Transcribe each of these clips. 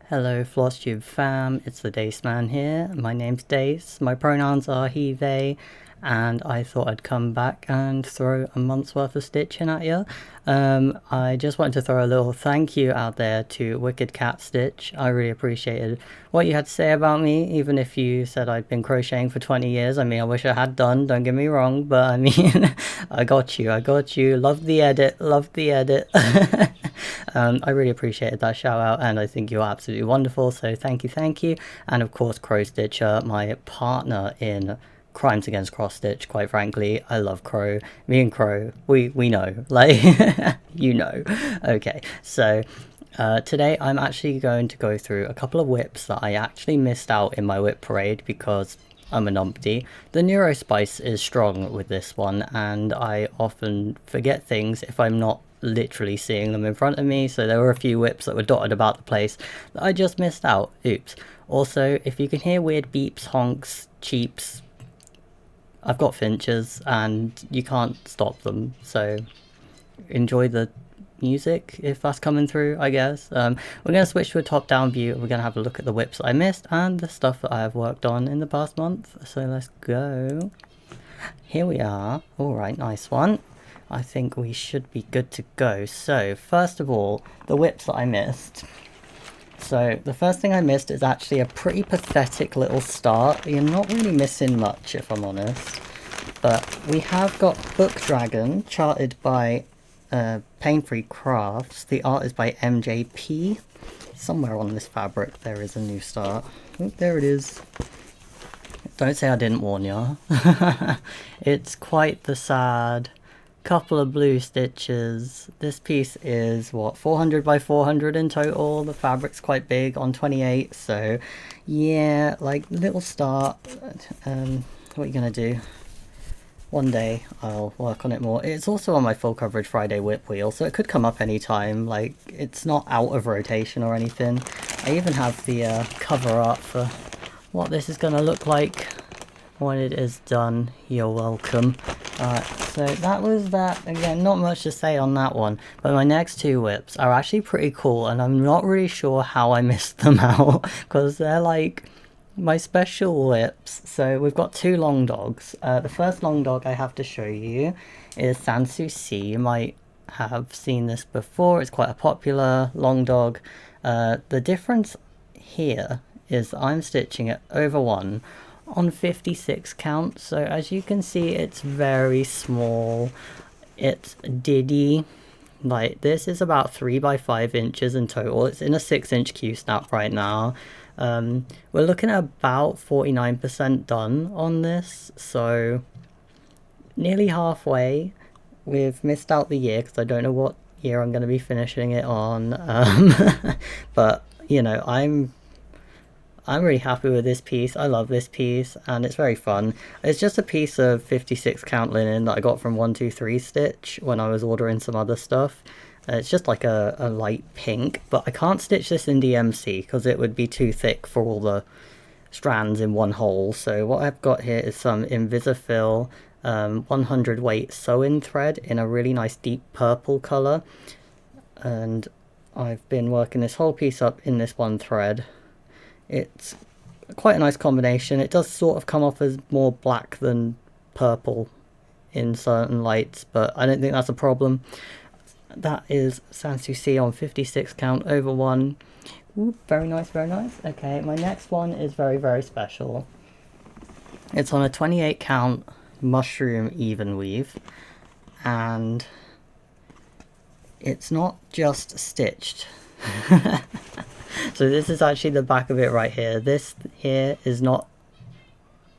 Hello Flosstube fam, it's the Dace Man here. My name's Dace, my pronouns are he, they, and I thought I'd come back and throw a month's worth of stitching at you. I just wanted to throw a little thank you out there to Wicked Cat Stitch. I really appreciated what you had to say about me, even if you said I'd been crocheting for 20 years. I mean, I wish I had done, don't get me wrong, but I mean, I got you, love the edit, I really appreciated that shout out, and I think you're absolutely wonderful, so thank you. And of course, Crow Stitcher, my partner in Crimes Against Cross Stitch. Quite frankly, I love Crow. Me and Crow, we know, like, you know. Okay, so today I'm actually going to go through a couple of WIPs that I actually missed out in my WIP Parade because I'm a numpty. The Neurospice is strong with this one, and I often forget things if I'm not literally seeing them in front of me, so there were a few WIPs that were dotted about the place that I just missed out. Oops. Also, if you can hear weird beeps, honks, cheeps, I've got finches and you can't stop them, so enjoy the music if that's coming through, I guess. We're going to switch to a top-down view. We're going to have a look at the WIPs I missed and the stuff that I have worked on in the past month. So let's go. Here we are. Alright, nice one. I think we should be good to go. So first of all, the WIPs that I missed. So the first thing I missed is actually a pretty pathetic little start. You're not really missing much, if I'm honest. But we have got Book Dragon, charted by Pain-Free Crafts. The art is by MJP. Somewhere on this fabric there is a new start. Oh, there it is. Don't say I didn't warn you. It's quite the sad couple of blue stitches. This piece is what, 400 by 400 in total. The fabric's quite big on 28, so yeah, like little start. What are you gonna do? One day I'll work on it more. It's also on my full coverage Friday WIP wheel, so it could come up anytime. Like, it's not out of rotation or anything. I even have the cover art for what this is gonna look like when it is done. You're welcome. So that was that. Again, not much to say on that one, but my next two WIPs are actually pretty cool, and I'm not really sure how I missed them out because they're like my special WIPs. So we've got two long dogs. The first long dog I have to show you is Sanssouci. You might have seen this before. It's quite a popular long dog. The difference here is I'm stitching it over one on 56 count, so as you can see it's very small. It's Diddy. Like, this is about 3 by 5 inches in total. It's in a 6-inch Q snap right now. We're looking at about 49% done on this, so nearly halfway. We've missed out the year because I don't know what year I'm going to be finishing it on, but you know, I'm really happy with this piece. I love this piece and it's very fun. It's just a piece of 56 count linen that I got from 123 Stitch when I was ordering some other stuff. It's just like a light pink, but I can't stitch this in DMC because it would be too thick for all the strands in one hole. So what I've got here is some Invisifil 100 weight sew-in thread in a really nice deep purple colour. And I've been working this whole piece up in this one thread. It's quite a nice combination. It does sort of come off as more black than purple in certain lights, but I don't think that's a problem. That is Sanssouci on 56 count over one. Ooh, very nice, very nice. Okay, my next one is very, very special. It's on a 28 count mushroom even weave, and it's not just stitched. So this is actually the back of it right here. This here is not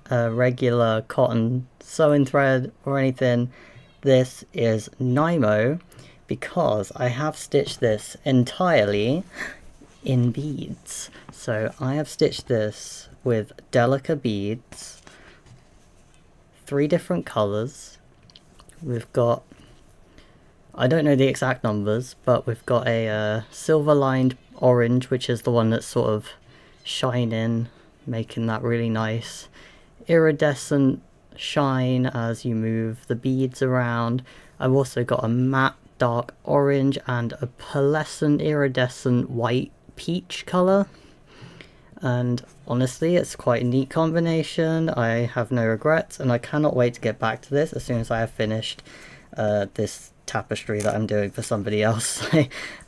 a regular cotton sewing thread or anything. This is Nymo because I have stitched this entirely in beads. So I have stitched this with Delica beads, 3 different colours. We've got, I don't know the exact numbers, but we've got a silver lined orange, which is the one that's sort of shining, making that really nice iridescent shine as you move the beads around. I've also got a matte dark orange and a pearlescent iridescent white peach colour. And honestly, it's quite a neat combination. I have no regrets, and I cannot wait to get back to this as soon as I have finished this tapestry that I'm doing for somebody else.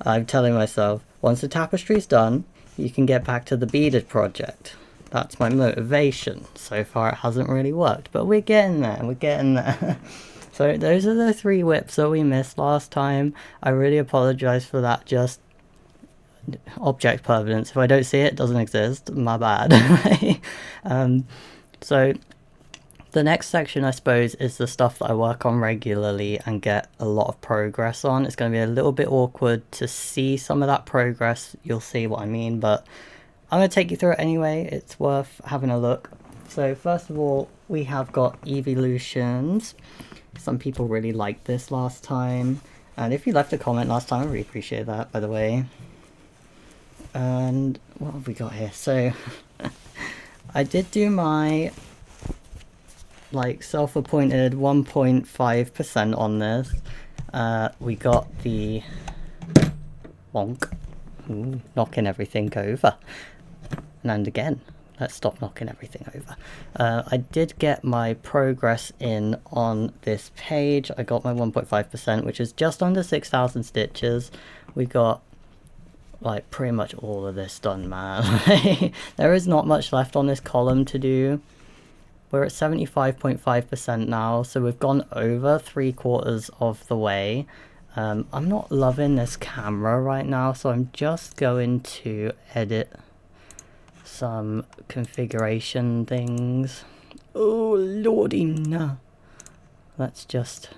I'm telling myself, once the tapestry's done, you can get back to the beaded project. That's my motivation. So far it hasn't really worked, but we're getting there, we're getting there. So those are the 3 WIPs that we missed last time. I really apologise for that, just object permanence. If I don't see it, it doesn't exist, my bad. So the next section, I suppose, is the stuff that I work on regularly and get a lot of progress on. It's going to be a little bit awkward to see some of that progress. You'll see what I mean, but I'm going to take you through it anyway. It's worth having a look. So first of all, we have got Eeveelutions. Some people really liked this last time, and if you left a comment last time, I really appreciate that, by the way. And what have we got here? So I did do my like self-appointed 1.5% on this. We got the bonk. Ooh, knocking everything over. And again, let's stop knocking everything over. I did get my progress in on this page. I got my 1.5%, which is just under 6,000 stitches. We got like pretty much all of this done, man. There is not much left on this column to do. We're at 75.5% now, so we've gone over 3/4 of the way. I'm not loving this camera right now, so I'm just going to edit some configuration things. Oh lordy, no. Let's just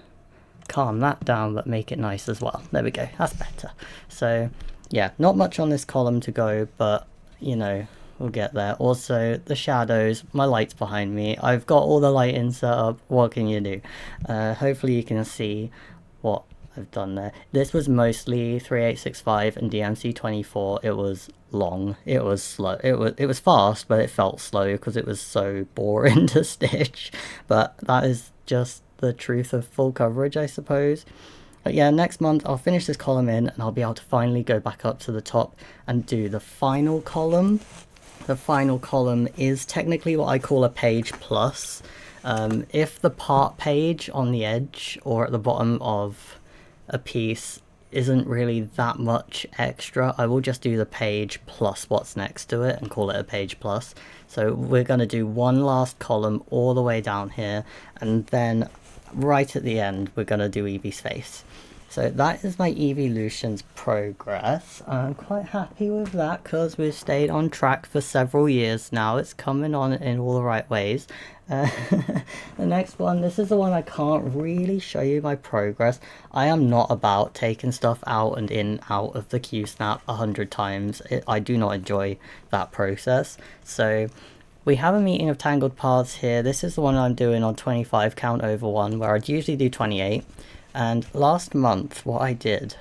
calm that down, but make it nice as well. There we go, that's better. So yeah, not much on this column to go, but you know, we'll get there. Also, the shadows, my light's behind me. I've got all the lighting set up. What can you do? Hopefully you can see what I've done there. This was mostly 3865 and DMC24. It was long. It was slow. It was fast, but it felt slow because it was so boring to stitch. But that is just the truth of full coverage, I suppose. But yeah, next month I'll finish this column in and I'll be able to finally go back up to the top and do the final column. The final column is technically what I call a page plus. If the part page on the edge or at the bottom of a piece isn't really that much extra, I will just do the page plus what's next to it and call it a page plus. So we're going to do one last column all the way down here, and then right at the end we're going to do Eevee's face. So that is my Eeveelutions progress. I'm quite happy with that because we've stayed on track for several years now. It's coming on in all the right ways. The next one, this is the one I can't really show you my progress. I am not about taking stuff out and in out of the Q-snap 100 times. I do not enjoy that process. So we have a Meeting of Tangled Paths here. This is the one I'm doing on 25 count over 1, where I'd usually do 28. And last month, what I did,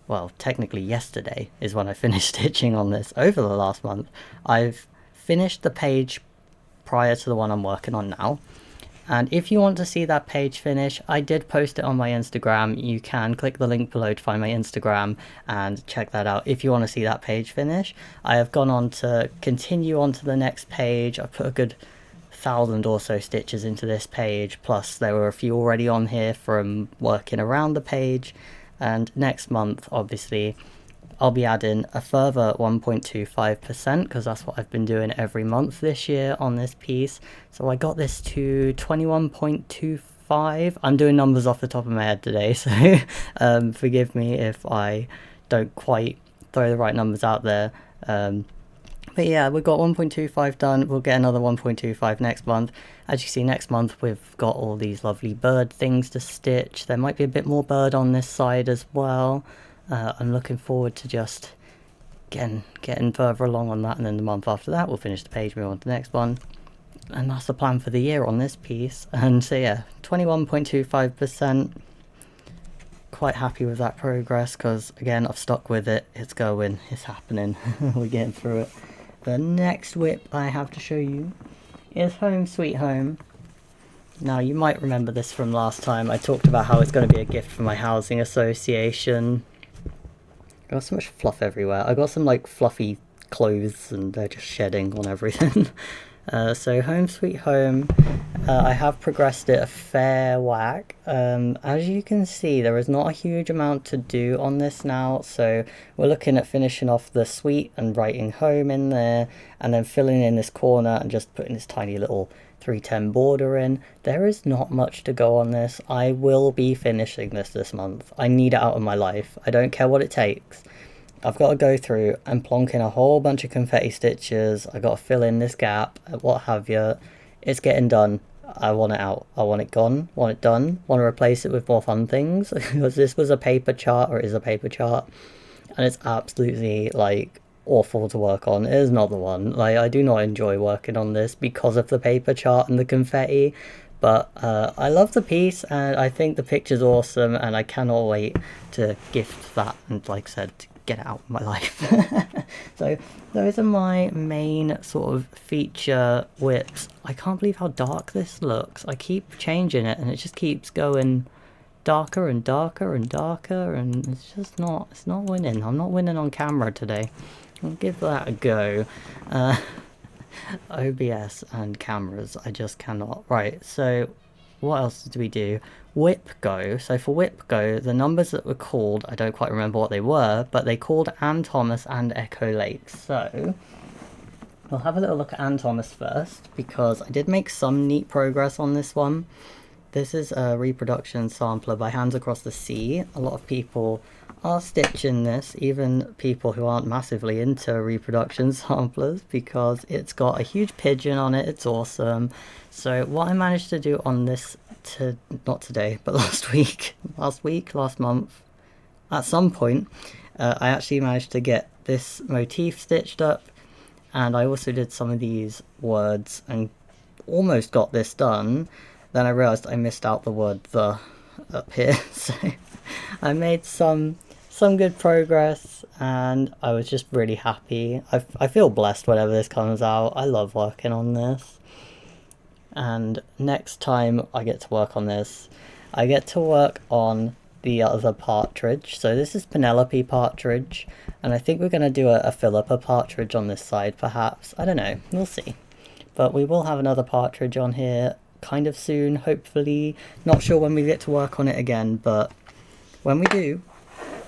well, technically yesterday is when I finished stitching on this. Over the last month, I've finished the page prior to the one I'm working on now. And if you want to see that page finish, I did post it on my Instagram. You can click the link below to find my Instagram and check that out if you want to see that page finish. I have gone on to continue on to the next page. I put a good 1,000 or so stitches into this page, plus there were a few already on here from working around the page. And next month, obviously, I'll be adding a further 1.25% because that's what I've been doing every month this year on this piece. So I got this to 21.25. I'm doing numbers off the top of my head today, so forgive me if I don't quite throw the right numbers out there. But yeah, we've got 1.25 done. We'll get another 1.25 next month. As you see, next month we've got all these lovely bird things to stitch. There might be a bit more bird on this side as well. I'm looking forward to just getting further along on that, and then the month after that we'll finish the page, move on to the next one. And that's the plan for the year on this piece. And so yeah, 21.25%. Quite happy with that progress because, again, I've stuck with it. It's going, it's happening. We're getting through it. The next WIP I have to show you is Home Sweet Home. Now, you might remember this from last time. I talked about how it's going to be a gift for my housing association. I got so much fluff everywhere. I got some like fluffy clothes and they're just shedding on everything. So Home Sweet Home, I have progressed it a fair whack. As you can see, there is not a huge amount to do on this now, so we're looking at finishing off the suite and writing home in there, and then filling in this corner and just putting this tiny little 310 border in. There is not much to go on this. I will be finishing this month. I need it out of my life. I don't care what it takes. I've got to go through and plonk in a whole bunch of confetti stitches. I got to fill in this gap, what have you. It's getting done. I want it out. I want it gone. Want it done. Want to replace it with more fun things because this was a paper chart, or is a paper chart, and it's absolutely like awful to work on. It is not the one. Like, I do not enjoy working on this because of the paper chart and the confetti. But I love the piece and I think the picture's awesome, and I cannot wait to gift that and, like I said, to get it out of my life. So those are my main sort of feature WIPs. I can't believe how dark this looks. I keep changing it and it just keeps going darker and darker and darker, and it's just not, it's not winning. I'm not winning on camera today. I'll give that a go. OBS and cameras, I just cannot. Right, so what else did we do? WIP Go. So for WIP Go, the numbers that were called, I don't quite remember what they were, but they called Ann Thomas and Echo Lake. So we'll have a little look at Ann Thomas first, because I did make some neat progress on this one. This is a reproduction sampler by Hands Across the Sea. A lot of people are stitching this, even people who aren't massively into reproduction samplers, because it's got a huge pigeon on it. It's awesome. So what I managed to do on this, not today, but last month, at some point, I actually managed to get this motif stitched up, and I also did some of these words and almost got this done. Then I realised I missed out the word "the" up here, so I made some good progress, and I was just really happy. I feel blessed whenever this comes out. I love working on this. And next time I get to work on this, I get to work on the other partridge. So this is Penelope partridge, and I think we're going to do a Philippa partridge on this side, perhaps. I don't know, we'll see. But we will have another partridge on here kind of soon, hopefully. Not sure when we get to work on it again, but when we do,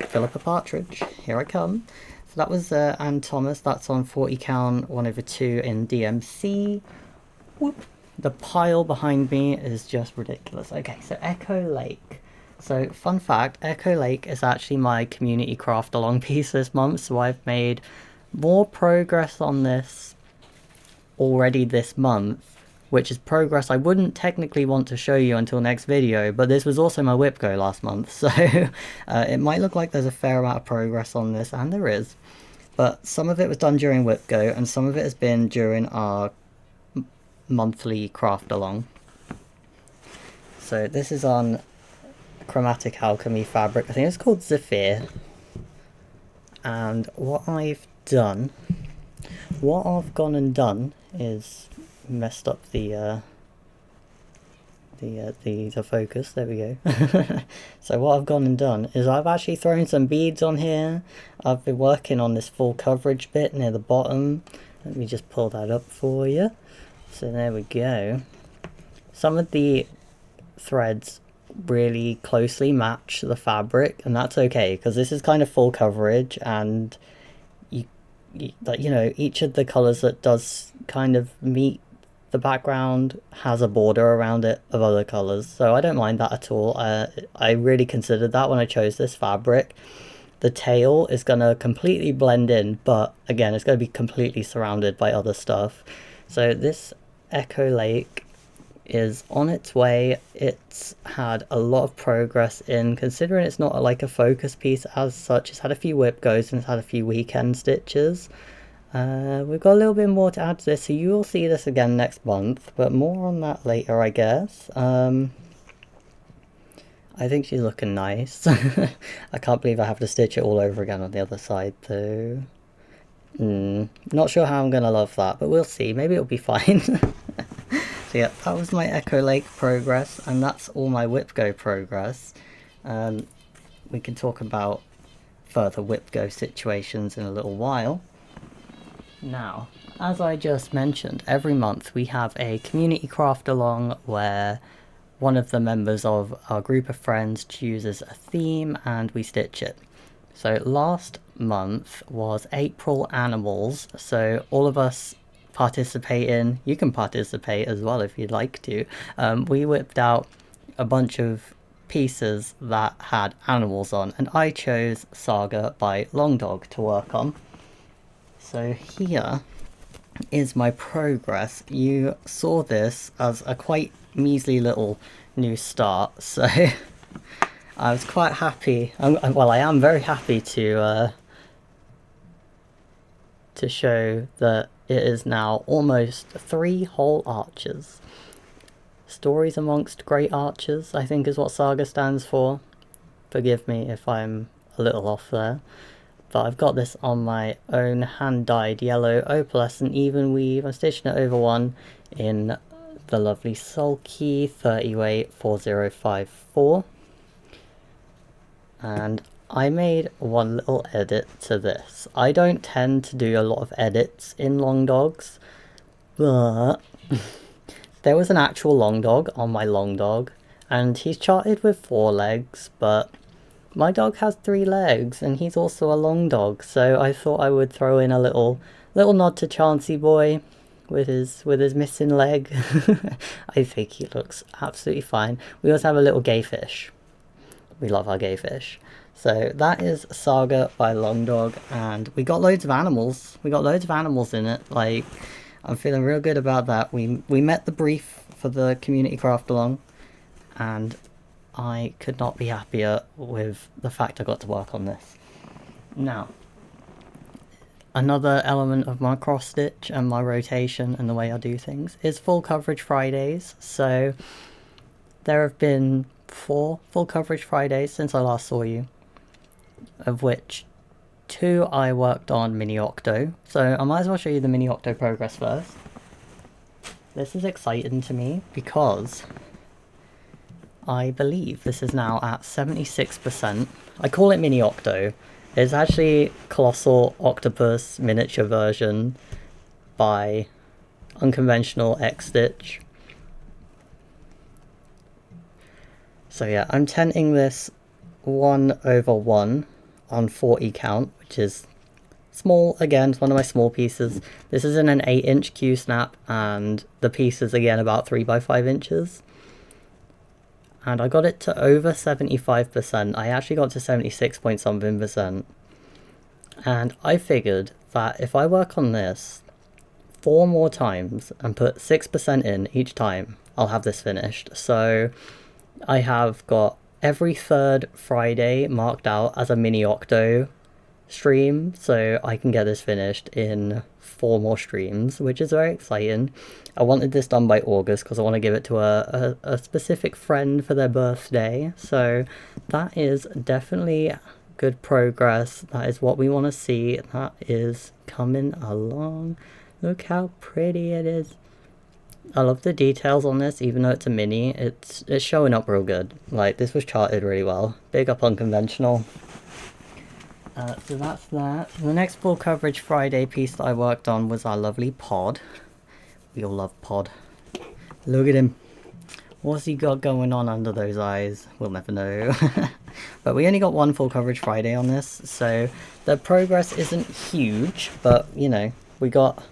Philippa partridge, here I come. So that was Ann Thomas. That's on 40 count 1/2 in DMC. Whoop. The pile behind me is just ridiculous. Okay, so Echo Lake. So fun fact, Echo Lake is actually my community craft along piece this month, so I've made more progress on this already this month, which is progress I wouldn't technically want to show you until next video, but this was also my WIP Go last month, so it might look like there's a fair amount of progress on this, and there is, but some of it was done during WIP Go, and some of it has been during our monthly craft along. So this is on Chromatic Alchemy fabric. I think it's called Zephyr, and what I've gone and done is messed up the focus. There we go. So what I've gone and done is I've actually thrown some beads on here. I've been working on this full coverage bit near the bottom. Let me just pull that up for you. So there we go. Some of the threads really closely match the fabric, and that's okay because this is kind of full coverage, and you know, each of the colors that does kind of meet the background has a border around it of other colors, so I don't mind that at all. I really considered that when I chose this fabric. The tail is going to completely blend in, but again, it's going to be completely surrounded by other stuff. So this Echo Lake is on its way. It's had a lot of progress in, considering it's not like a focus piece as such. It's had a few WIP goes and it's had a few weekend stitches. We've got a little bit more to add to this, so you will see this again next month, but more on that later, I guess. I think she's looking nice. I can't believe I have to stitch it all over again on the other side though. Not sure how I'm gonna love that, but we'll see. Maybe it'll be fine. So yeah, that was my Echo Lake progress, and that's all my WIP Go progress. We can talk about further WIP Go situations in a little while. Now, as I just mentioned, every month we have a community craft along where one of the members of our group of friends chooses a theme and we stitch it. So last month was April Animals, so all of us participate in, you can participate as well if you'd like to. We whipped out a bunch of pieces that had animals on, and I chose Saga by Long Dog to work on. So here is my progress. You saw this as a quite measly little new start, so I was quite happy. Well, I am very happy to show that it is now almost 3 whole arches. Stories amongst great archers, I think is what Saga stands for. Forgive me if I'm a little off there. But I've got this on my own hand-dyed yellow opalescent even weave. I'm stitching it over one in the lovely Sulky 30 weight 4054. And I made one little edit to this. I don't tend to do a lot of edits in Long Dogs, but there was an actual Long Dog on my Long Dog, and he's charted with 4 legs, but my dog has 3 legs, and he's also a Long Dog, so I thought I would throw in a little nod to Chancey Boy with his missing leg. I think he looks absolutely fine. We also have a little gay fish. We love our gay fish. So that is Saga by Long Dog, and we got loads of animals. We got loads of animals in it. Like, I'm feeling real good about that. We met the brief for the community craft along, and I could not be happier with the fact I got to work on this. Now, another element of my cross stitch and my rotation and the way I do things is full coverage Fridays. So there have been 4 full coverage Fridays since I last saw you, of which 2 I worked on Mini Octo. So I might as well show you the Mini Octo progress first. This is exciting to me because I believe this is now at 76%. I call it Mini Octo. It's actually Colossal Octopus miniature version by Unconventional X Stitch. So yeah, I'm tenting this 1/1 on 40 count, which is small. Again, it's one of my small pieces. This is in an 8-inch Q snap, and the piece is again about 3 by 5 inches. And I got it to over 75%. I actually got to 76 point something percent. And I figured that if I work on this 4 more times and put 6% in each time, I'll have this finished. So I have got every 3rd Friday marked out as a Mini Octo stream, so I can get this finished in 4 more streams, which is very exciting. I wanted this done by August because I want to give it to a specific friend for their birthday, so that is definitely good progress. That is what we want to see. That is coming along. Look how pretty it is. I love the details on this, even though it's a mini. It's showing up real good. Like, this was charted really well. Big up Unconventional. So that's that. The next full coverage Friday piece that I worked on was our lovely Pod. We all love Pod. Look at him. What's he got going on under those eyes? We'll never know. But we only got 1 full coverage Friday on this, so the progress isn't huge, but, you know, we got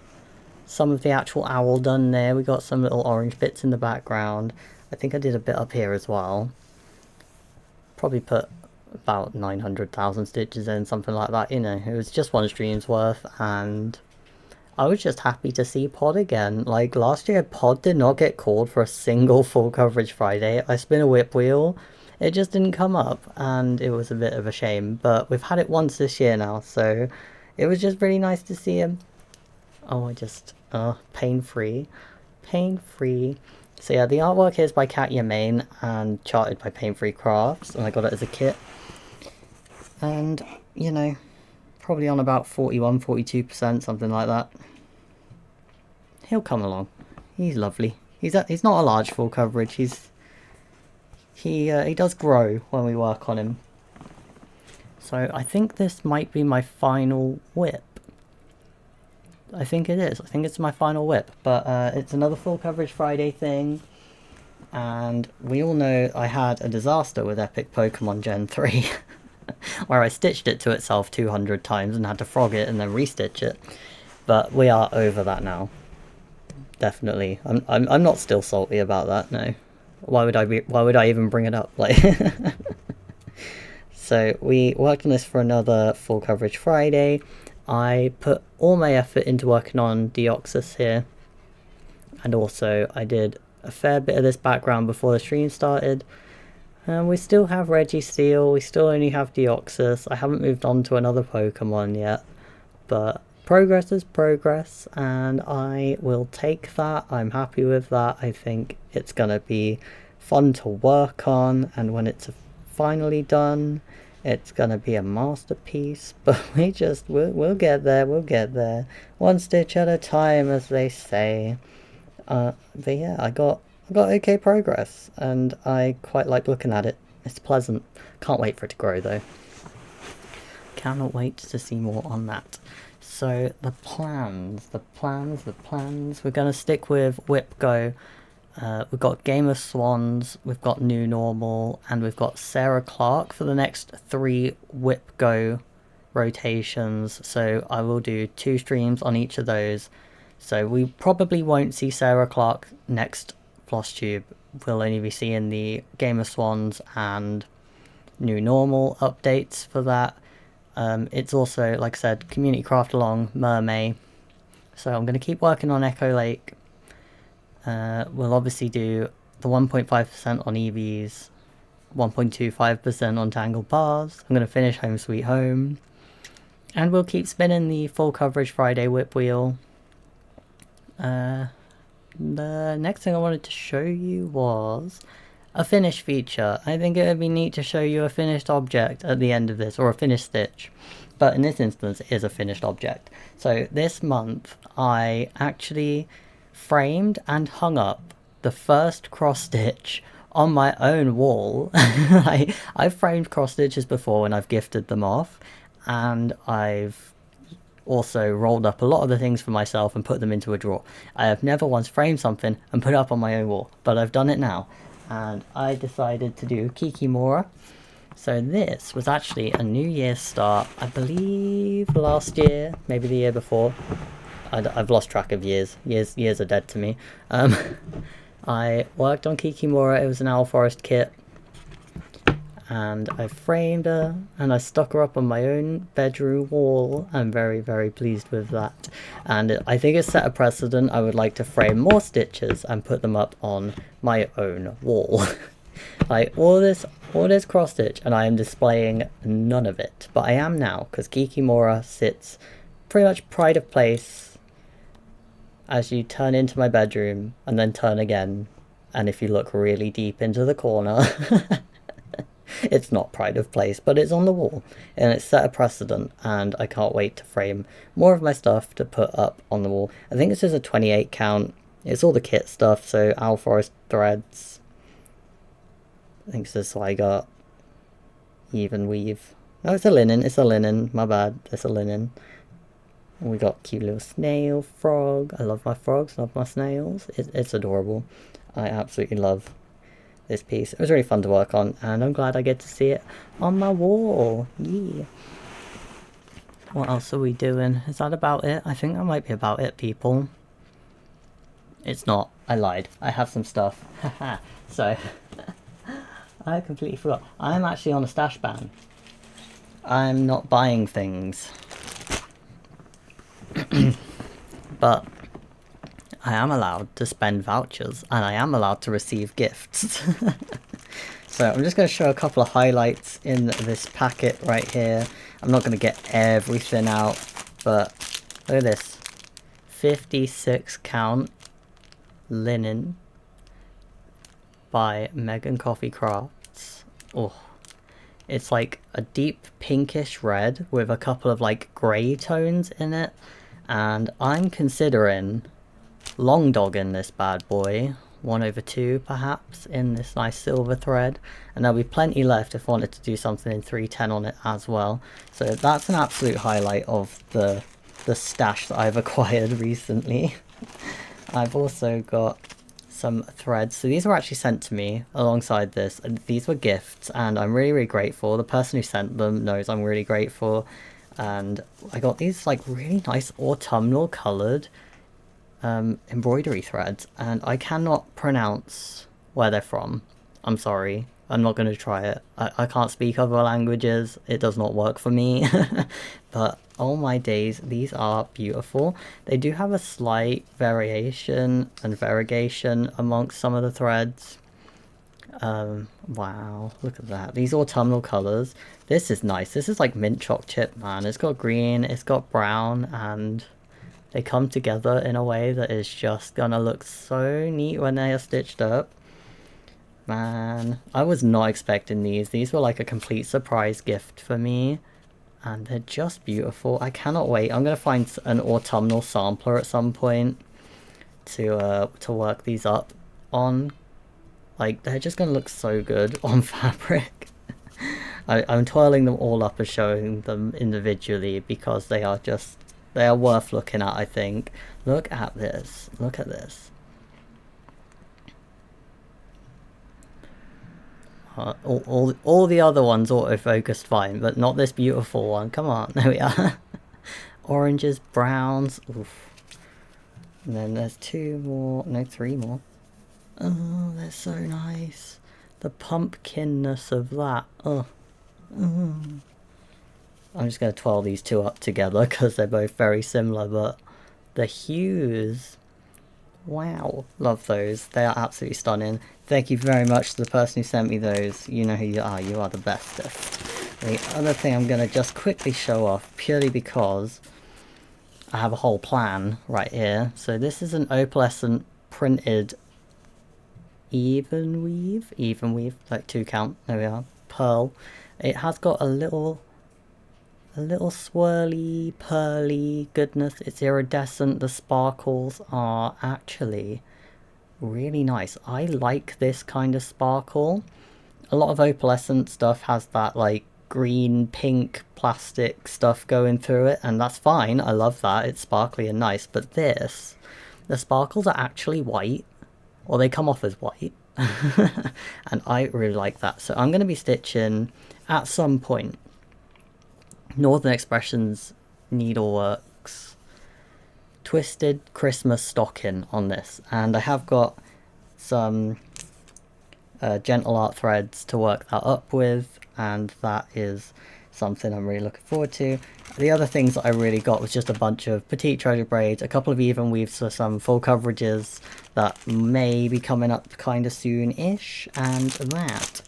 some of the actual owl done there. We got some little orange bits in the background. I think I did a bit up here as well. Probably put about 900,000 stitches in, something like that, you know. It was just 1 stream's worth, and I was just happy to see Pod again. Like, last year Pod did not get called for a single full coverage Friday. I spin a whip wheel, it just didn't come up, and it was a bit of a shame, but we've had it once this year now, so it was just really nice to see him. Oh, pain-free. Pain-free. So yeah, the artwork here is by Katya Main and charted by Pain-Free Crafts, and I got it as a kit. And, you know, probably on about 41, 42%, something like that. He'll come along. He's lovely. He's not a large full coverage. He does grow when we work on him. So I think this might be my final WIP. I think it is. I think it's my final WIP. But it's another full coverage Friday thing. And we all know I had a disaster with Epic Pokemon Gen 3. Where I stitched it to itself 200 times and had to frog it and then restitch it. But we are over that now. Definitely. I'm not still salty about that, no. Why would I even bring it up? Like So we worked on this for another full coverage Friday. I put all my effort into working on Deoxys here. And also I did a fair bit of this background before the stream started. And we still have Registeel, we still only have Deoxys. I haven't moved on to another Pokemon yet. But progress is progress, and I will take that. I'm happy with that. I think it's gonna be fun to work on, and when it's finally done, it's gonna be a masterpiece. But we'll get there, we'll get there. One stitch at a time, as they say. But yeah, I got okay progress, and I quite like looking at it. It's pleasant. Can't wait for it to grow though. Cannot wait to see more on that. So the plans. We're gonna stick with WIP Go. We've got Game of Swans, we've got New Normal, and we've got Sarah Clark for the next 3 WIP Go rotations. So I will do 2 streams on each of those. So we probably won't see Sarah Clark next Flosstube. We'll only be seeing the Game of Swans and New Normal updates for that. It's also, like I said, Community Craft Along, Mermaid. So I'm going to keep working on Echo Lake. We'll obviously do the 1.5% on Eevees, 1.25% on Tangled Paths. I'm going to finish Home Sweet Home. And we'll keep spinning the full coverage Friday whip wheel. The next thing I wanted to show you was a finish feature. I think it would be neat to show you a finished object at the end of this, or a finished stitch. But in this instance, it is a finished object. So this month, I actually framed and hung up the first cross stitch on my own wall. I've framed cross stitches before and I've gifted them off, and I've also rolled up a lot of the things for myself and put them into a drawer. I have never once framed something and put it up on my own wall, but I've done it now, and I decided to do Kikimora. So this was actually a New Year's start, I believe last year, maybe the year before. I've lost track of years. Years are dead to me. I worked on Kikimora. It was an Owl Forest kit, and I framed her and I stuck her up on my own bedroom wall. I'm very, very pleased with that, and I think it's set a precedent. I would like to frame more stitches and put them up on my own wall. Like all this cross stitch, and I am displaying none of it, but I am now, because Kikimora sits pretty much pride of place as you turn into my bedroom and then turn again, and if you look really deep into the corner, it's not pride of place, but it's on the wall, and it's set a precedent, and I can't wait to frame more of my stuff to put up on the wall. I think this is a 28 count. It's all the kit stuff, so Owl Forest threads. I think this is why I got even weave. Oh, it's a linen, my bad, it's a linen. And we got cute little snail, frog. I love my frogs, love my snails. It's adorable. I absolutely love this piece. It was really fun to work on, and I'm glad I get to see it on my wall. Yeah. What else are we doing? Is that about it? I think that might be about it, people. It's not. I lied. I have some stuff. Haha. So, I completely forgot. I'm actually on a stash ban. I'm not buying things. But I am allowed to spend vouchers, and I am allowed to receive gifts. So I'm just going to show a couple of highlights in this packet right here. I'm not going to get everything out, but look at this. 56 count linen by Megan Coffee Crafts. Oh, it's like a deep pinkish red with a couple of like grey tones in it. And I'm considering long dogging this bad boy 1/2 perhaps in this nice silver thread, and there'll be plenty left if I wanted to do something in 310 on it as well. So that's an absolute highlight of the stash that I've acquired recently. I've also got some threads. So these were actually sent to me alongside this, and these were gifts, and I'm really grateful. The person who sent them knows I'm really grateful. And I got these like really nice autumnal coloured embroidery threads, and I cannot pronounce where they're from. I'm sorry, I'm not going to try it. I can't speak other languages, it does not work for me. But oh my days, these are beautiful. They do have a slight variation and variegation amongst some of the threads. Wow, look at that. These autumnal colours. This is nice. This is like mint choc chip, man. It's got green, it's got brown, and they come together in a way that is just gonna look so neat when they are stitched up. Man, I was not expecting these. These were like a complete surprise gift for me. And they're just beautiful. I cannot wait. I'm gonna find an autumnal sampler at some point to work these up on. Like, they're just gonna look so good on fabric. I'm twirling them all up and showing them individually because they are worth looking at, I think. Look at this. Look at this. All the other ones autofocused fine, but not this beautiful one. Come on, there we are. Oranges, browns. Oof. And then there's 2 more, no, 3 more. Oh, they're so nice. The pumpkinness of that. Oh. I'm just going to twirl these 2 up together because they're both very similar, but the hues. Wow, love those. They are absolutely stunning. Thank you very much to the person who sent me those. You know who you are. You are the bestest. The other thing I'm going to just quickly show off, purely because I have a whole plan right here. So this is an opalescent printed even weave, like 2 count. There we are. Pearl. It has got a little swirly, pearly goodness. It's iridescent. The sparkles are actually really nice. I like this kind of sparkle. A lot of opalescent stuff has that like green, pink plastic stuff going through it, and that's fine. I love that. It's sparkly and nice. But this, the sparkles are actually white, or they come off as white. And I really like that. So I'm going to be stitching at some point Northern Expressions Needleworks Twisted Christmas Stocking on this, and I have got some gentle art threads to work that up with, and that is something I'm really looking forward to. The other things that I really got was just a bunch of petite treasure braids, a couple of even weaves for some full coverages that may be coming up kind of soon-ish, and that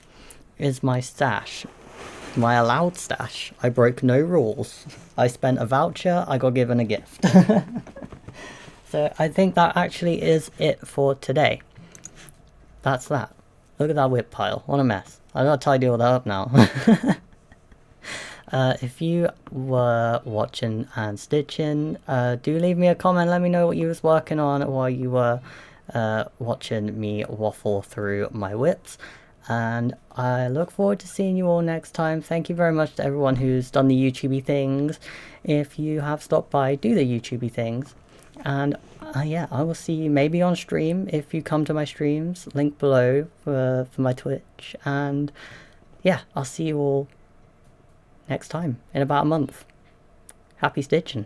is my stash. My allowed stash. I broke no rules. I spent a voucher, I got given a gift. So I think that actually is it for today. That's that. Look at that WIP pile. What a mess. I gotta tidy all that up now. If you were watching and stitching, do leave me a comment. Let me know what you was working on while you were watching me waffle through my WIPs. And I look forward to seeing you all next time. Thank you very much to everyone who's done the YouTubey things. If you have stopped by, do the YouTubey things. And yeah, I will see you maybe on stream if you come to my streams. Link below for my Twitch. And yeah, I'll see you all next time in about a month. Happy stitching.